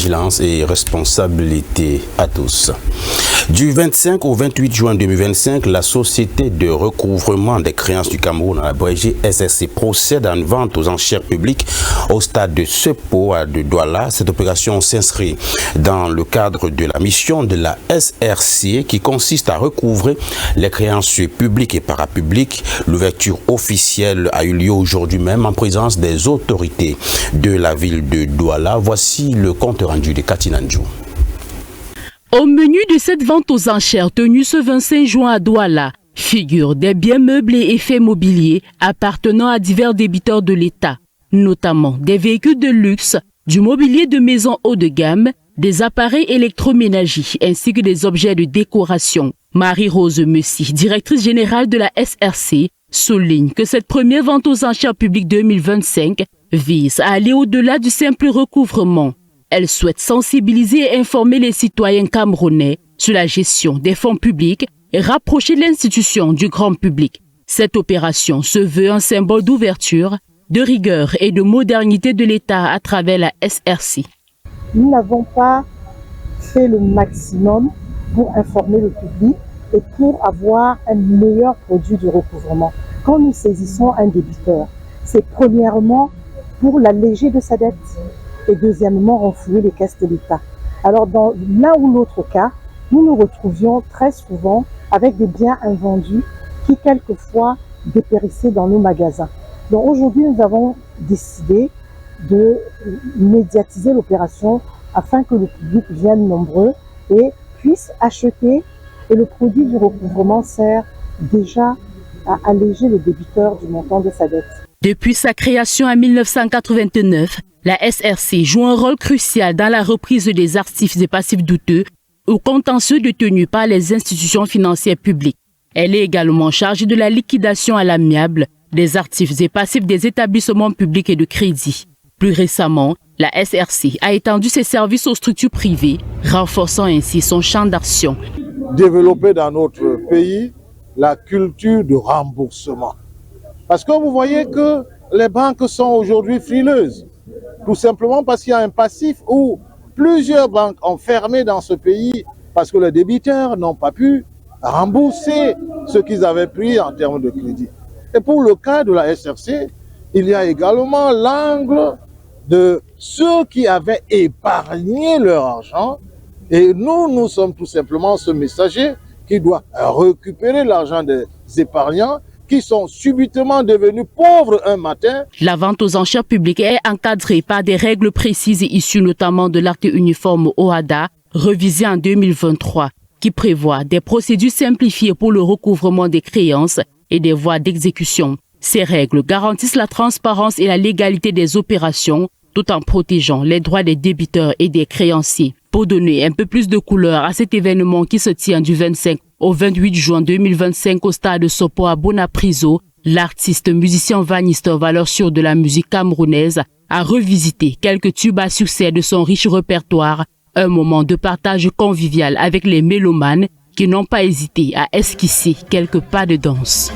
vigilance et responsabilité à tous. Du 25 au 28 juin 2025, la Société de recouvrement des créances du Cameroun, abrégée SRC, procède à une vente aux enchères publiques au stade de Sepo de Douala. Cette opération s'inscrit dans le cadre de la mission de la SRC qui consiste à recouvrer les créances publiques et parapubliques. L'ouverture officielle a eu lieu aujourd'hui même en présence des autorités de la ville de Douala. Voici le compte rendu de Katina Ndjou. Au menu de cette vente aux enchères tenue ce 25 juin à Douala, figurent des biens meubles et effets mobiliers appartenant à divers débiteurs de l'État, notamment des véhicules de luxe, du mobilier de maison haut de gamme, des appareils électroménagers ainsi que des objets de décoration. Marie-Rose Messi, directrice générale de la SRC, souligne que cette première vente aux enchères publiques 2025 vise à aller au-delà du simple recouvrement. Elle souhaite sensibiliser et informer les citoyens camerounais sur la gestion des fonds publics et rapprocher l'institution du grand public. Cette opération se veut un symbole d'ouverture, de rigueur et de modernité de l'État à travers la SRC. Nous n'avons pas fait le maximum pour informer le public et pour avoir un meilleur produit de recouvrement. Quand nous saisissons un débiteur, c'est premièrement pour l'alléger de sa dette et deuxièmement renflouer les caisses de l'État. Alors dans l'un ou l'autre cas, nous nous retrouvions très souvent avec des biens invendus qui quelquefois dépérissaient dans nos magasins. Donc aujourd'hui, nous avons décidé de médiatiser l'opération afin que le public vienne nombreux et puisse acheter. Et le produit du recouvrement sert déjà à alléger le débiteur du montant de sa dette. Depuis sa création en 1989, la SRC joue un rôle crucial dans la reprise des actifs et passifs douteux ou contentieux détenus par les institutions financières publiques. Elle est également chargée de la liquidation à l'amiable des actifs et passifs des établissements publics et de crédit. Plus récemment, la SRC a étendu ses services aux structures privées, renforçant ainsi son champ d'action. Développer dans notre pays la culture de remboursement. Parce que vous voyez que les banques sont aujourd'hui frileuses. Tout simplement parce qu'il y a un passif où plusieurs banques ont fermé dans ce pays parce que les débiteurs n'ont pas pu rembourser ce qu'ils avaient pris en termes de crédit. Et pour le cas de la SRC, il y a également l'angle de ceux qui avaient épargné leur argent. Et nous sommes tout simplement ce messager qui doit récupérer l'argent des épargnants qui sont subitement devenus pauvres un matin. La vente aux enchères publiques est encadrée par des règles précises issues notamment de l'acte uniforme OHADA, revisé en 2023, qui prévoit des procédures simplifiées pour le recouvrement des créances et des voies d'exécution. Ces règles garantissent la transparence et la légalité des opérations, tout en protégeant les droits des débiteurs et des créanciers. Pour donner un peu plus de couleur à cet événement qui se tient du 25 au 28 juin 2025 au stade de Sepo à Bonapriso, l'artiste musicien Vanister, valeur sûre de la musique camerounaise, a revisité quelques tubes à succès de son riche répertoire, un moment de partage convivial avec les mélomanes qui n'ont pas hésité à esquisser quelques pas de danse.